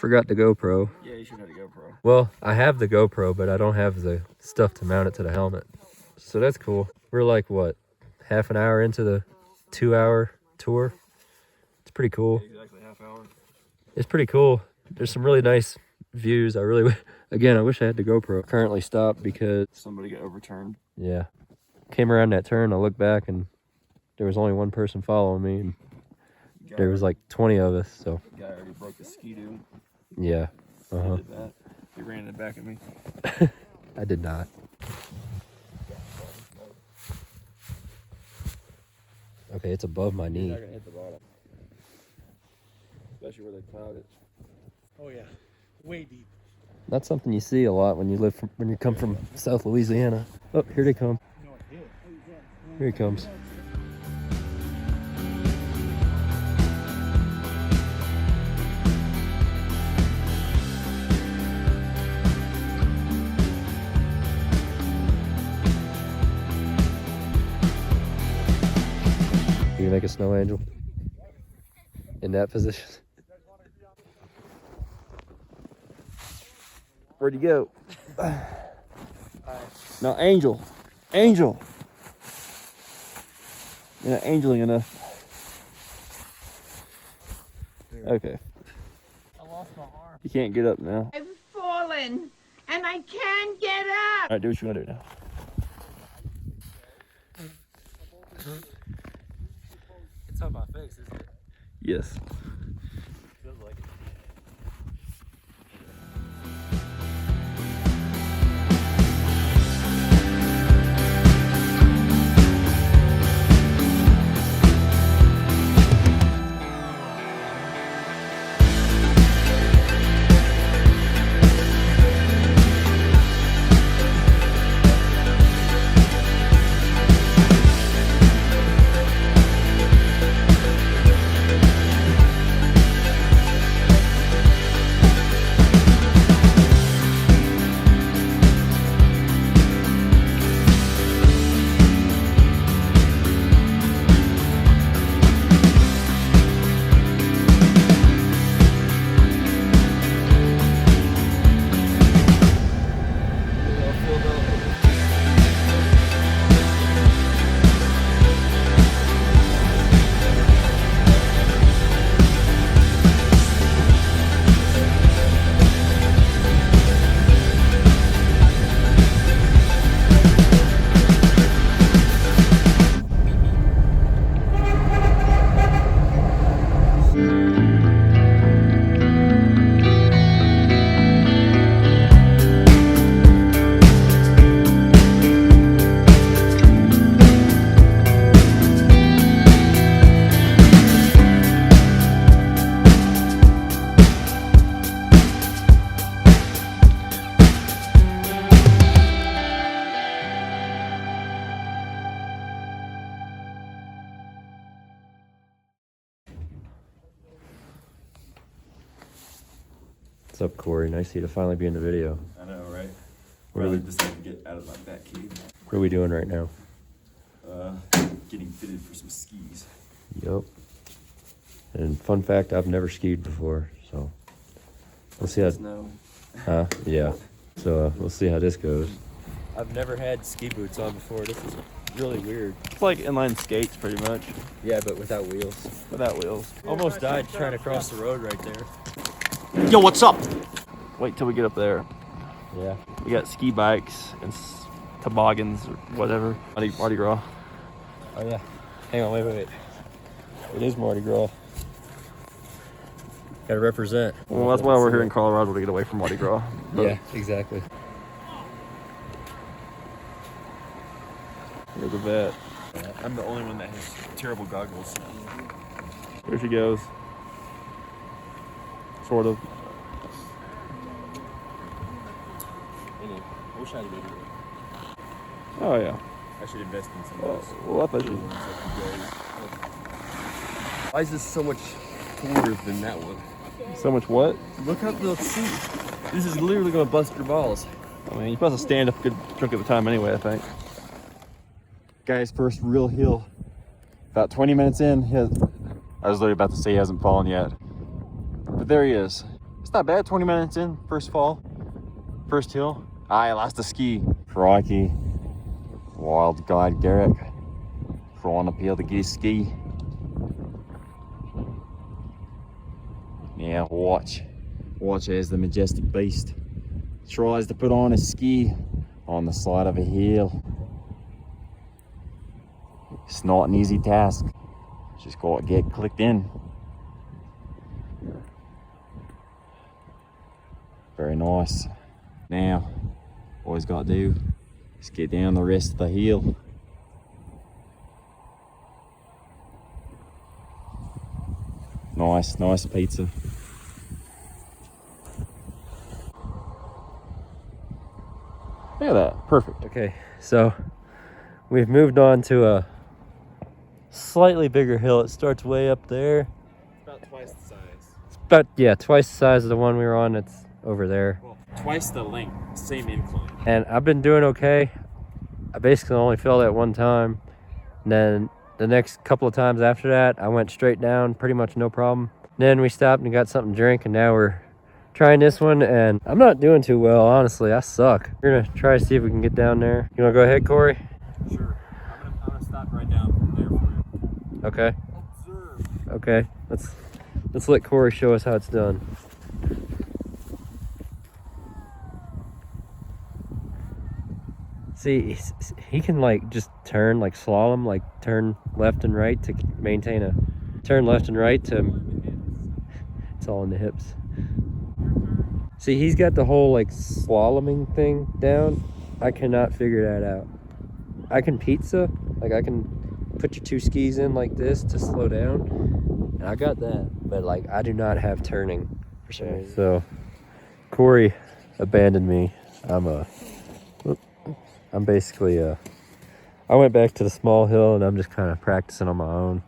forgot the GoPro. Yeah, you should have the GoPro. Well, I have the GoPro, but I don't have the stuff to mount it to the helmet. So that's cool. We're like, what, half an hour into the 2-hour tour? It's pretty cool. Yeah, exactly, half hour. It's pretty cool. There's some really nice views. I wish I had the GoPro. Currently stopped because Somebody got overturned. yeah, came around that turn. I looked back and there was only one person following me, and there was like 20 of us. So The guy already broke the ski-doo. yeah, He did that. He ran in the back of me. I did not. Okay, it's above my knee. You're not gonna hit the bottom, especially where they plowed it. Oh yeah, way deep. Not something you see a lot when you come from South Louisiana. Oh, here they come. No, it did. Here he comes. You can make a snow angel in that position. Where'd you go? No, Angel. Angel. You're not angeling enough. Okay. I lost my arm. You can't get up now. I've fallen and I can't get up. Alright, do what you want to do now. It's on my face, isn't it? Yes. Feels like it. What's up, Corey? Nice of you to finally be in the video. I know, right? What are we, decided to get out of my back cave. what are we doing right now? Getting fitted for some skis. Yup. And fun fact, I've never skied before, so we'll see how. No. Yeah. So we'll see how this goes. I've never had ski boots on before. This is really weird. It's like inline skates, pretty much, Yeah, but without wheels. without wheels. Almost died trying to cross the road right there. Yo, what's up? Wait till we get up there. Yeah. We got ski bikes and toboggans or whatever. Mardi Gras. Oh yeah. Hang on, wait. It is Mardi Gras. Gotta represent. Well, that's why we're here in Colorado, to get away from Mardi Gras. But Yeah, exactly. Here's a vet. I'm the only one that has terrible goggles. Here she goes. Sort of. I wish I had a video. Oh, yeah. I should invest in some of those. Well, I thought you... Why is this so much cooler than that one? So much what? Look up the seat. This is literally gonna bust your balls. I mean, you're supposed to stand up a good chunk of the time anyway, I think. Guy's first real hill. About 20 minutes in, I was literally about to say he hasn't fallen yet. But there he is. It's not bad. 20 minutes in, first fall, first hill. I lost a ski. Crikey. Wild guide Garrick crawling uphill to get his ski. Now watch as the majestic beast tries to put on a ski on the side of a hill. It's not an easy task. Just got to get clicked in. Very nice. Now, all he's got to do is get down the rest of the hill. Nice pizza. Look at that, perfect. Okay, so we've moved on to a slightly bigger hill. It starts way up there. It's about twice the size. It's about, yeah, twice the size of the one we were on. It's over there. Well, twice the length, same incline. And I've been doing okay. I basically only fell that one time. And then the next couple of times after that, I went straight down, pretty much no problem. Then we stopped and got something to drink, and now we're trying this one, and I'm not doing too well, honestly. I suck. We're gonna try to see if we can get down there. You wanna go ahead, Corey? Sure. I'm gonna stop right down there for you. Okay. Observe. Okay. Let's let Corey show us how it's done. See, he can like just turn, like slalom, like turn left and right to maintain a turn left and right to. It's all in the hips. See, he's got the whole like slaloming thing down. I cannot figure that out. I can pizza, like I can put your two skis in like this to slow down, and I got that, but like I do not have turning for some reason. So Corey abandoned me. I'm basically I went back to the small hill, and I'm just kind of practicing on my own.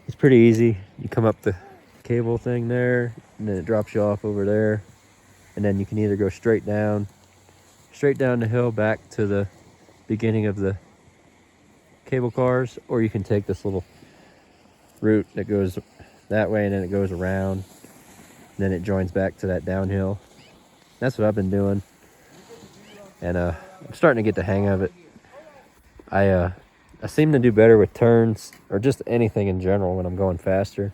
It's pretty easy. You come up the cable thing there, and then it drops you off over there, and then you can either go straight down the hill back to the beginning of the cable cars, or you can take this little route that goes that way, and then it goes around, and then it joins back to that downhill. That's what I've been doing, and I'm starting to get the hang of it. I seem to do better with turns, or just anything in general when I'm going faster,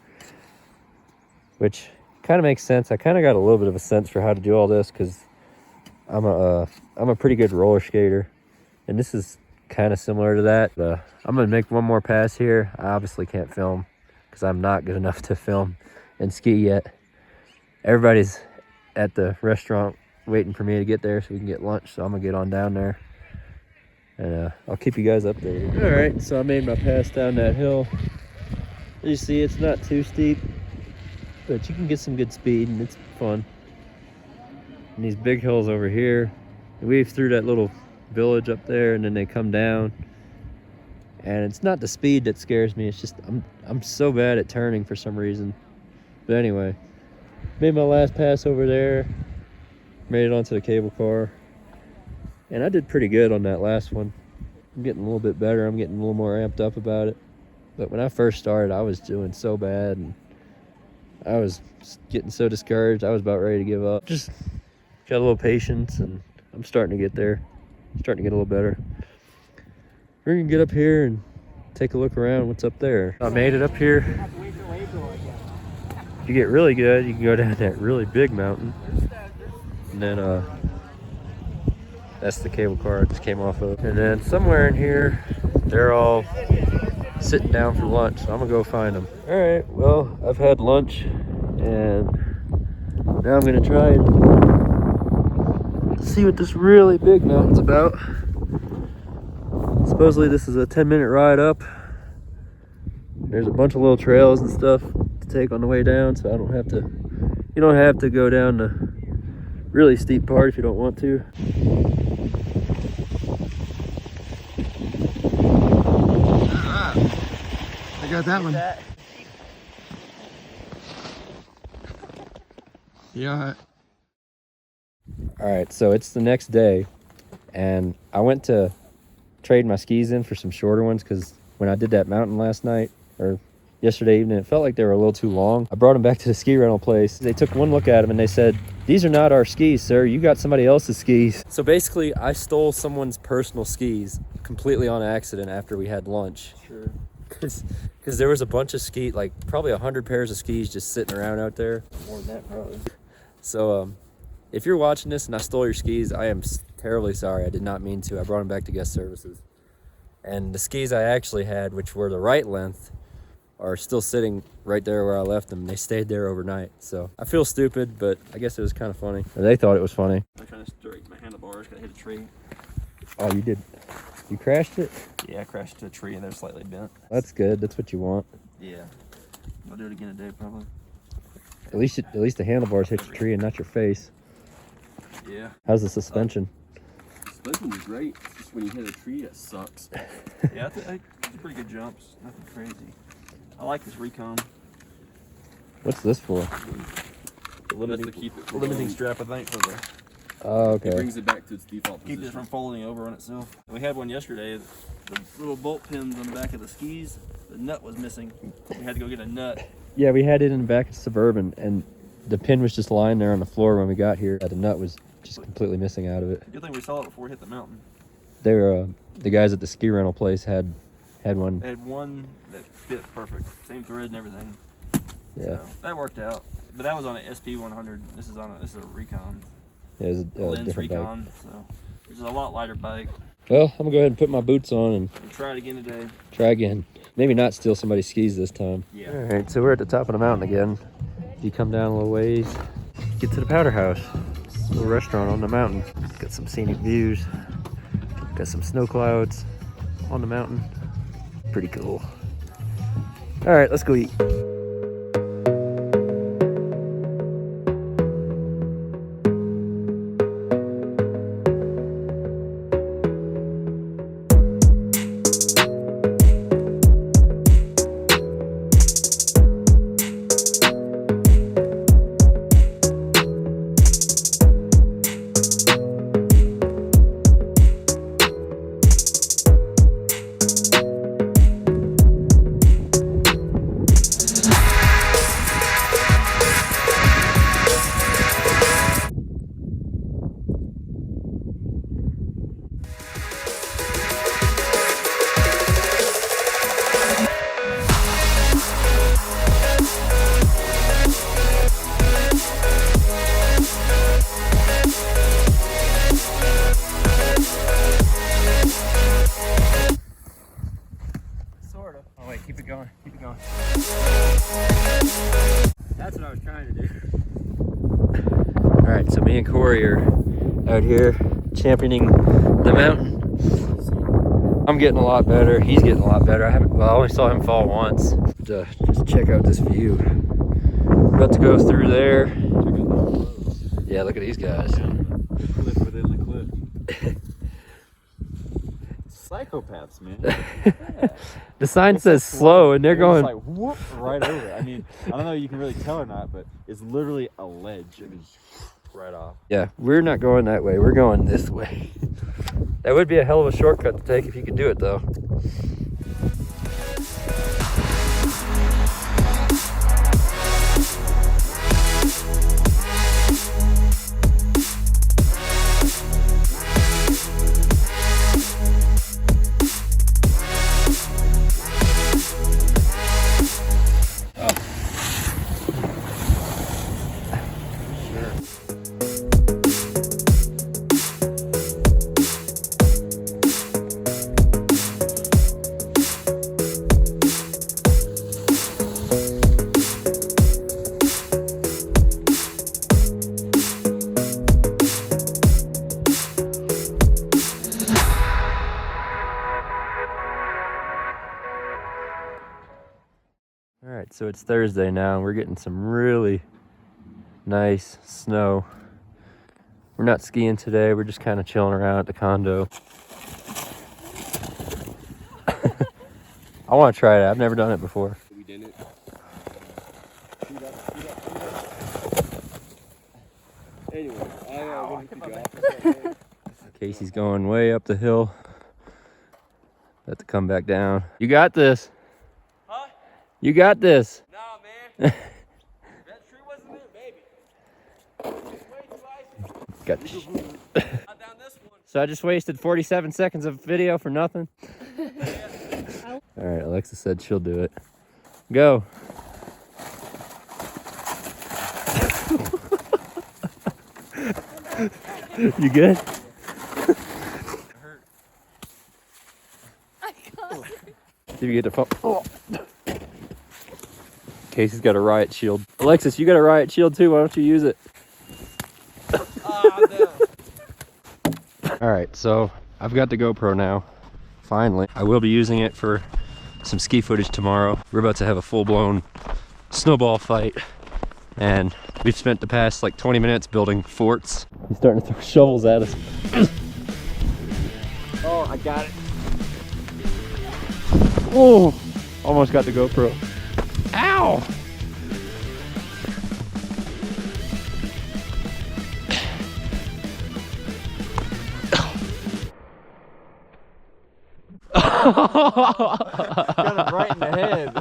which kind of makes sense. I kind of got a little bit of a sense for how to do all this, because I'm a pretty good roller skater, and this is kind of similar to that. I'm gonna make one more pass here. I obviously can't film because I'm not good enough to film and ski yet. Everybody's at the restaurant waiting for me to get there so we can get lunch, so I'm gonna get on down there, and I'll keep you guys updated. All right, so I made my pass down that hill. As you see, it's not too steep, but you can get some good speed, and it's fun. And these big hills over here, we weave through that little village up there, and then they come down, and it's not the speed that scares me. It's just I'm so bad at turning for some reason. But anyway, made my last pass over there, made it onto the cable car, and I did pretty good on that last one. I'm getting a little bit better. I'm getting a little more amped up about it. But when I first started, I was doing so bad, and I was getting so discouraged. I was about ready to give up. Just got a little patience, and I'm starting to get there. Starting to get a little better. We're gonna get up here and take a look around what's up there. I made it up here. If you get really good, you can go down that really big mountain. And then that's the cable car I just came off of. And then somewhere in here, they're all sitting down for lunch, so I'm gonna go find them. All right, well, I've had lunch, and now I'm gonna try and see what this really big mountain's about. Supposedly this is a 10-minute ride up. There's a bunch of little trails and stuff to take on the way down, so you don't have to go down the really steep part if you don't want to. I got that one. Yeah. All right, so it's the next day, and I went to trade my skis in for some shorter ones, because when I did that mountain last night, or yesterday evening. It felt like they were a little too long. I brought them back to the ski rental place. They took one look at them and they said, "These are not our skis, sir. You got somebody else's skis." So basically, I stole someone's personal skis completely on accident after we had lunch. Sure. Because there was a bunch of ski, like probably 100 pairs of skis just sitting around out there. More than that, probably. So if you're watching this and I stole your skis, I am terribly sorry. I did not mean to. I brought them back to guest services. And the skis I actually had, which were the right length, are still sitting right there where I left them. They stayed there overnight. So I feel stupid, but I guess it was kind of funny. Or they thought it was funny. I'm trying to straighten my handlebars. Got hit a tree. Oh, you did? You crashed it? Yeah, I crashed into a tree and they're slightly bent. That's good. That's what you want. Yeah. I'll do it again today, probably. At least the handlebars hit your tree and not your face. Yeah. How's the suspension? Suspension is great. It's just when you hit a tree, it sucks. Yeah, it's pretty good jumps. Nothing crazy. I like this Recon. What's this for? That's to keep it from limiting strap, I think, for the. Oh, okay. It brings it back to its default position. Keep it from folding over on itself. And we had one yesterday. The little bolt pins on the back of the skis, the nut was missing. We had to go get a nut. Yeah, we had it in the back of Suburban, and the pin was just lying there on the floor when we got here. The nut was just completely missing out of it. Good thing we saw it before we hit the mountain. They were the guys at the ski rental place had one. They had one that fit perfect, same thread and everything. Yeah, So that worked out. But that was on an SP100. This is a Recon. yeah, it was a Lens different bike. Recon. So which is a lot lighter bike. Well, I'm gonna go ahead and put my boots on and We'll try it again today. try again. Maybe not steal somebody's skis this time. Yeah. All right, so we're at the top of the mountain again. You come down a little ways, get to the Powder House, a little restaurant on the mountain. Got some scenic views. Got some snow clouds on the mountain. Pretty cool. All right, let's go eat. Sort of. Oh wait, keep it going. Keep it going. That's what I was trying to do. All right, so me and Corey are out here championing the mountain. I'm getting a lot better. He's getting a lot better. I only saw him fall once. But, just check out this view. We're about to go through there. Yeah, look at these guys. Cliff within the cliff. Psychopaths, man. The sign says slow, and they're going. It's like whoop right over it. I mean, I don't know if you can really tell or not, but it's literally a ledge. It is right off. Yeah, we're not going that way. We're going this way. That would be a hell of a shortcut to take if you could do it, though. All right, so it's Thursday now, and we're getting some really nice snow. We're not skiing today. We're just kind of chilling around at the condo. I want to try it. I've never done it before. We didn't. Anyway, I wanted to go. Casey's going way up the hill. Have to come back down. You got this. Huh? You got this. No, man. That tree wasn't there, baby. It's way too icy. Got Not down this one. So I just wasted 47 seconds of video for nothing. All right, Alexa said she'll do it. Go. You good? See if you get to fall. Oh. Casey's got a riot shield. Alexis, you got a riot shield too. Why don't you use it? All right, so I've got the GoPro now. Finally, I will be using it for some ski footage tomorrow. We're about to have a full-blown snowball fight, and we've spent the past like 20 minutes building forts. He's starting to throw shovels at us. Oh, I got it. Oh, almost got the GoPro. Ow! Got him right in the head.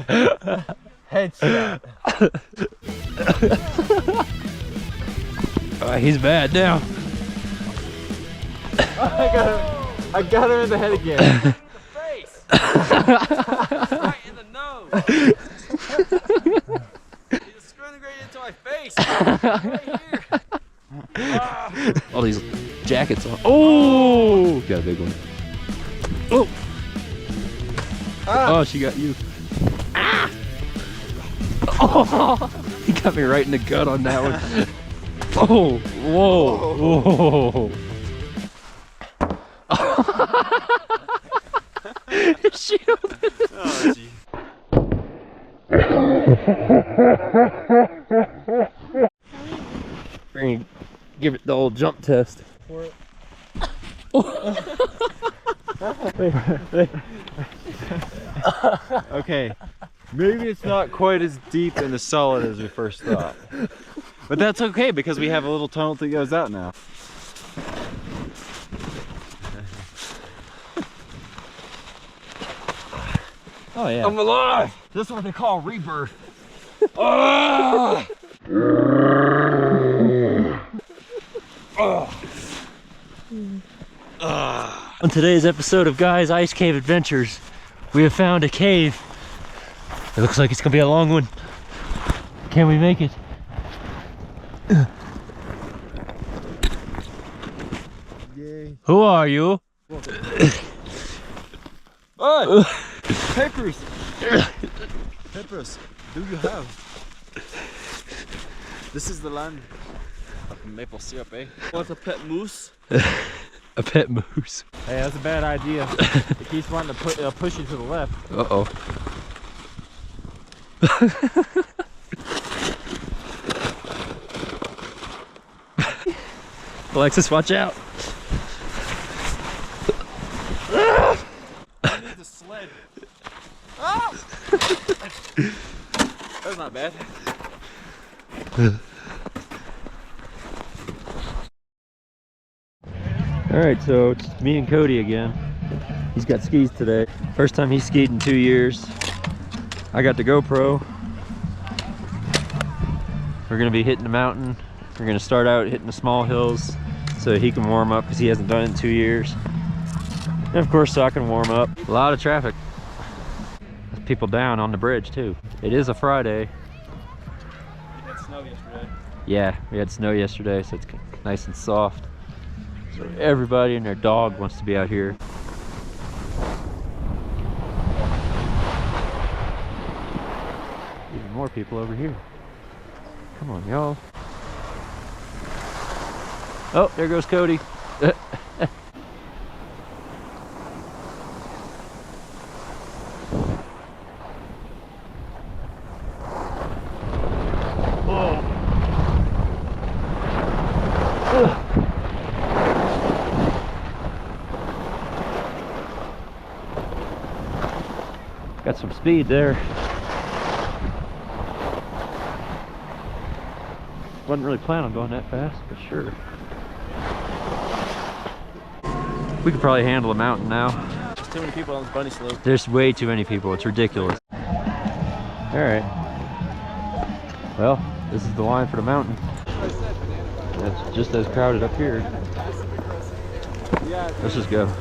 Headshot. He's bad now. I got him in the head again. Face. Right in the nose. He just disintegrated into my face. Right here. All these jackets on. Oh! Got a big one. Oh! Oh, she got you. Ah! Oh! He got me right in the gut on that one. Oh! Whoa! Whoa! Shield. Oh, gee. We're gonna give it the old jump test. Okay, maybe it's not quite as deep in the solid as we first thought. But that's okay because we have a little tunnel that goes out now. Oh yeah. I'm alive! This is what they call rebirth. Ah! On today's episode of Guy's Ice Cave Adventures, we have found a cave. It looks like it's gonna be a long one. Can we make it? Yay. Who are you? Oh! Peppers! Peppers, do you have? This is the land of maple syrup, eh? What's a pet moose? A pet moose. Hey, that's a bad idea. It keeps wanting to push you to the left. Uh-oh. Alexis, watch out. I need the sled. Ah! That's not bad. Alright, so it's me and Cody again. He's got skis today. First time he's skied in 2 years. I got the GoPro. We're gonna be hitting the mountain. We're gonna start out hitting the small hills so he can warm up because he hasn't done it in 2 years. And of course so I can warm up. A lot of traffic. There's people down on the bridge too. It is a Friday. We had snow yesterday. Yeah, we had snow yesterday, so it's nice and soft. So everybody and their dog wants to be out here. Even more people over here. Come on, y'all. Oh, there goes Cody. Got some speed there. Wasn't really planning on going that fast, but sure. We could probably handle a mountain now. There's too many people on this bunny slope. There's way too many people. It's ridiculous. All right. Well, this is the line for the mountain. It's just as crowded up here. Let's just go.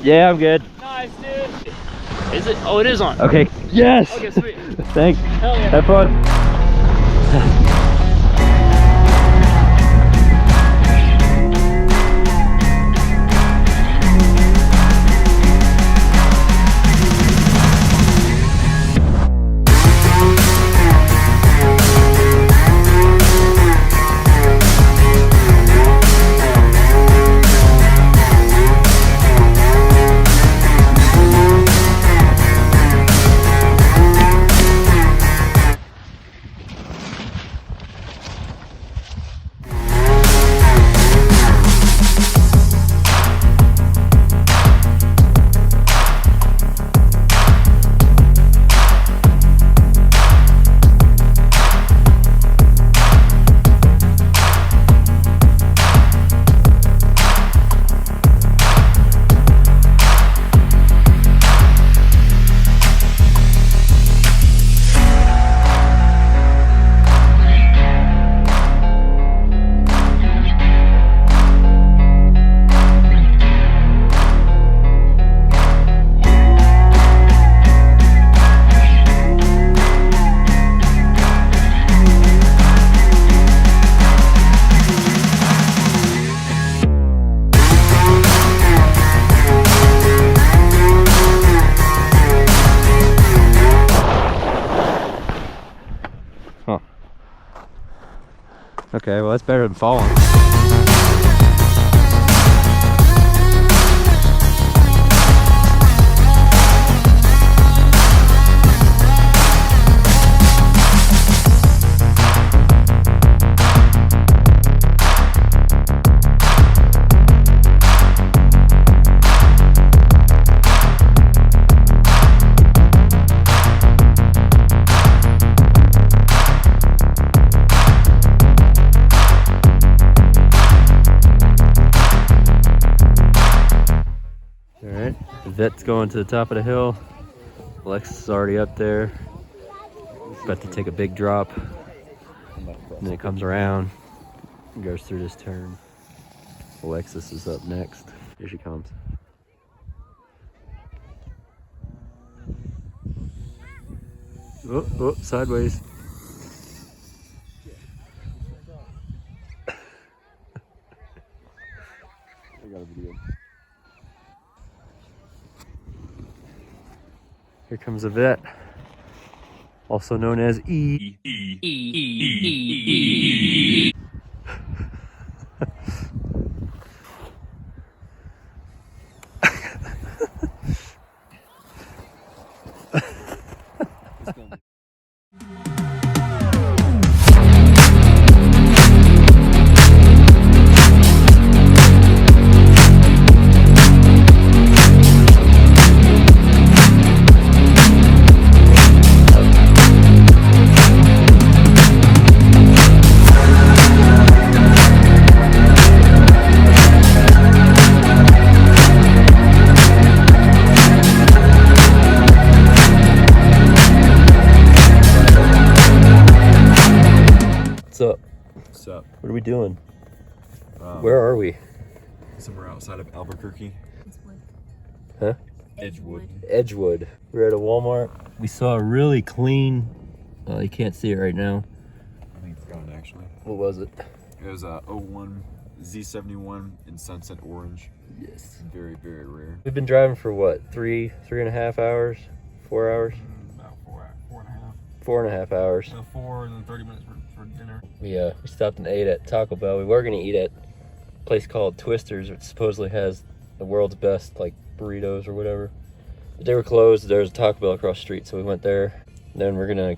Yeah, I'm good. Nice, dude. Is it? Oh, it is on. Okay. Yes. Okay, sweet. Thanks. Hell yeah. Have fun. Okay, well that's better than falling. Vet's going to the top of the hill. Alexis is already up there. About to take a big drop. And then it comes around and goes through this turn. Alexis is up next. Here she comes. Oh, sideways. I got a video. Here comes a vet, also known as E. What's up? What's up? What are we doing? Where are we? Somewhere outside of Albuquerque. Huh? Edgewood. Edgewood. We're at a Walmart. We saw a really clean, you can't see it right now. I think it's gone actually. What was it? It was a 01 Z71 in Sunset Orange. Yes. Very, very rare. We've been driving for what, 3.5 hours? 4 hours? About 4.5. 4.5 hours. So 4 and then 30 minutes for dinner. We stopped and ate at Taco Bell. We were gonna eat at a place called Twister's, which supposedly has the world's best like burritos or whatever. But they were closed. There's a Taco Bell across the street, so we went there. Then we're gonna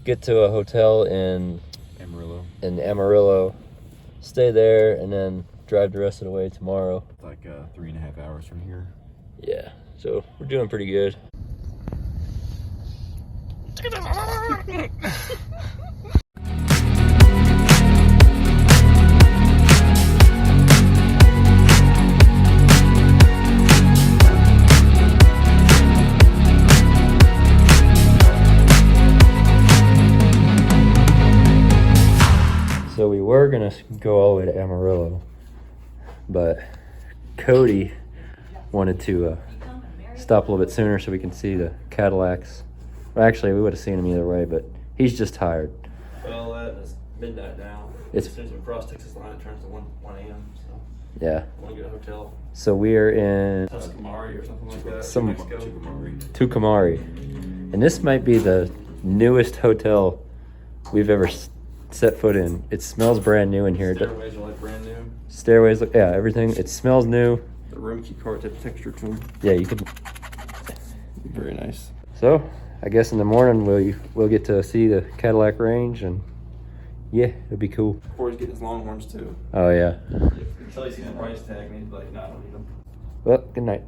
get to a hotel in Amarillo, stay there, and then drive the rest of the way tomorrow. Like 3.5 hours from here. Yeah, so we're doing pretty good. So we were gonna go all the way to Amarillo, but Cody wanted to stop a little bit sooner so we can see the Cadillacs. Well, actually, we would have seen them either way, but he's just tired. Well, it's midnight now. It's as soon as we cross Texas line, it turns to 1 a.m. So yeah. I want to get a hotel. So we are in Tuscamari or something like that. Some- Mexico. Tucumari, and this might be the newest hotel we've ever set foot in. It smells brand new in here. Stairways are like brand new. Stairways, look, yeah, everything. It smells new. The room key card type texture to them. Yeah, you could. Very nice. So I guess in the morning we'll get to see the Cadillac range, and yeah, it'll be cool. Corey's getting his Longhorns too. Oh yeah. Until he sees the price tag, and he's like, "No, I don't need them." Well, good night.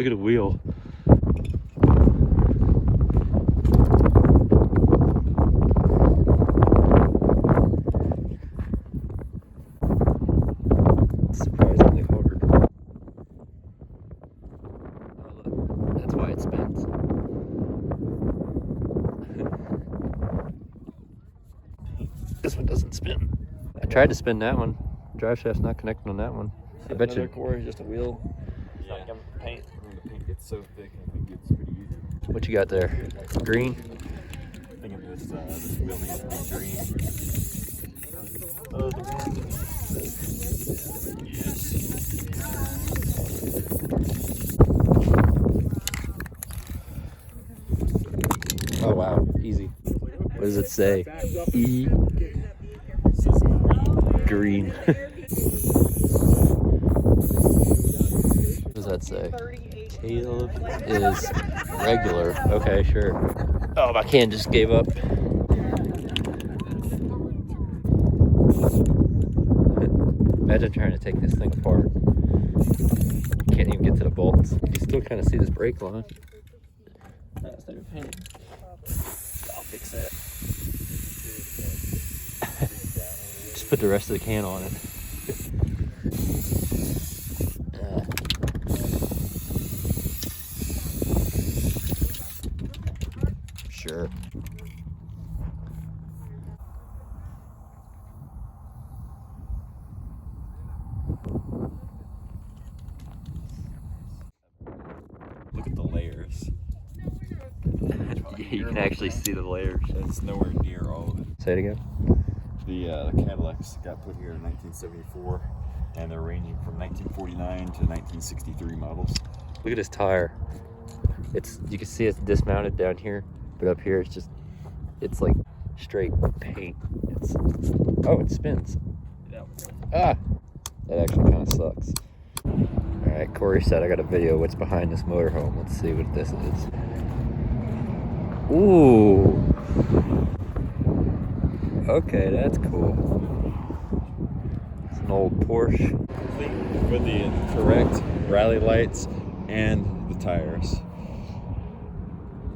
Look at the wheel. Surprisingly hard. Oh, look. That's why it spins. This one doesn't spin. I tried to spin that one. Drive shaft's not connecting on that one. I bet you. Core is just a wheel. Yeah. Paint. When the paint gets so thick, I think it's pretty easy. What you got there? Green? I think this wheel needs to be green. Oh wow, easy. What does it say? E. Green. What does that say? Caleb is regular. Okay, sure. Oh, my can just gave up. Imagine trying to take this thing apart. Can't even get to the bolts. You still kind of see this brake line. That's never painted. I'll fix that. Just put the rest of the can on it. Sure. Look at the layers. You can actually see the layers. It's nowhere near all of it. Say it again. The Cadillacs got put here in 1974, and they're ranging from 1949 to 1963 models. Look at this tire. You can see it's dismounted down here, but up here it's like straight paint. Oh, it spins. Ah, that actually kind of sucks. All right, Corey said I got a video of what's behind this motorhome. Let's see what this is. Ooh. Okay, that's cool. It's an old Porsche. With the correct rally lights and the tires.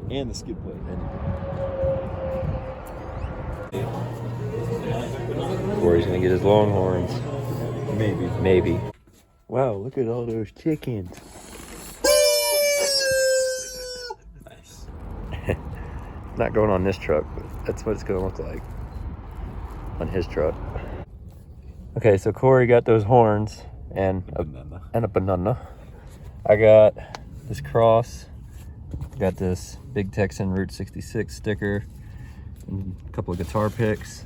And the skid plate. Corey's gonna get his Longhorns. Maybe. Maybe. Wow, look at all those chickens. Nice. Not going on this truck, but that's what it's gonna look like on his truck. Okay, so Corey got those horns and a banana. I got this cross. Got this Big Texan Route 66 sticker and a couple of guitar picks.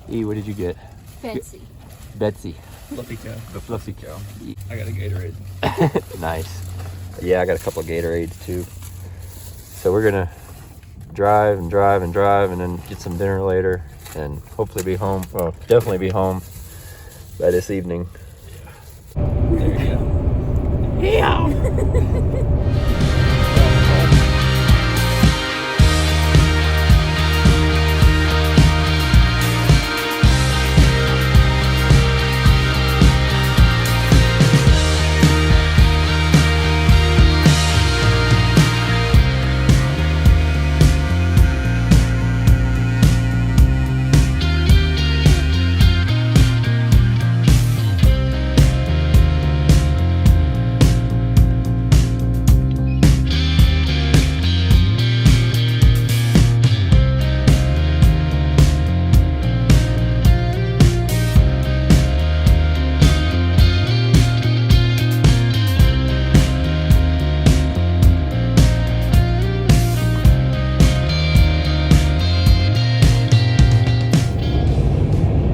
E, what did you get? Fancy. Betsy. Fluffy cow. The fluffy cow. I got a Gatorade. Nice. Yeah, I got a couple of Gatorades too. So we're gonna drive and then get some dinner later and hopefully be home. Well, definitely be home by this evening. There you go. Yeah.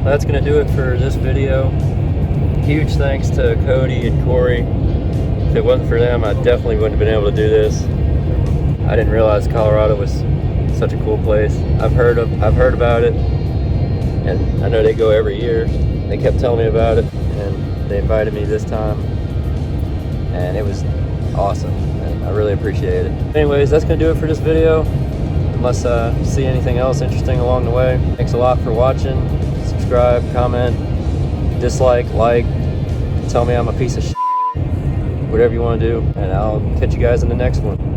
That's gonna do it for this video. Huge thanks to Cody and Corey. If it wasn't for them, I definitely wouldn't have been able to do this. I didn't realize Colorado was such a cool place. I've heard about it, and I know they go every year. They kept telling me about it, and they invited me this time, and it was awesome, and I really appreciate it. Anyways, that's gonna do it for this video. Unless you see anything else interesting along the way. Thanks a lot for watching. Subscribe, comment, dislike, like, tell me I'm a piece of shit. whatever you want to do, and I'll catch you guys in the next one.